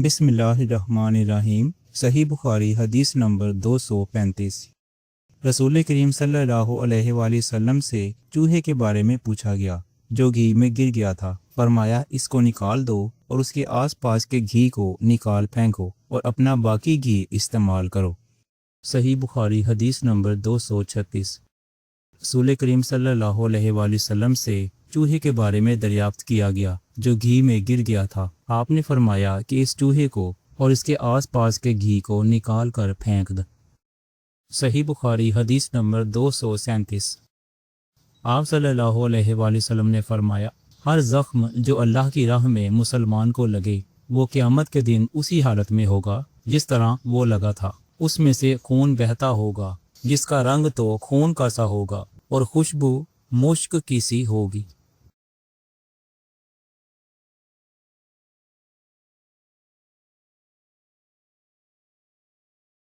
بسم اللہ الرحمن الرحیم۔ صحیح بخاری حدیث نمبر 235۔ رسول کریم صلی اللہ علیہ وآلہ وسلم سے چوہے کے بارے میں پوچھا گیا جو گھی میں گر گیا تھا۔ فرمایا اس کو نکال دو اور اس کے آس پاس کے گھی کو نکال پھینکو اور اپنا باقی گھی استعمال کرو۔ صحیح بخاری حدیث نمبر 236۔ رسول کریم صلی اللہ علیہ وآلہ وسلم سے چوہے کے بارے میں دریافت کیا گیا جو گھی میں گر گیا تھا۔ آپ نے فرمایا کہ اس چوہے کو اور اس کے آس پاس کے گھی کو نکال کر پھینک دو۔ صحیح بخاری حدیث نمبر 237۔ آپ صلی اللہ علیہ وآلہ وسلم نے فرمایا ہر زخم جو اللہ کی راہ میں مسلمان کو لگے وہ قیامت کے دن اسی حالت میں ہوگا جس طرح وہ لگا تھا۔ اس میں سے خون بہتا ہوگا جس کا رنگ تو خون کا سا ہوگا اور خوشبو مشک کی سی ہوگی۔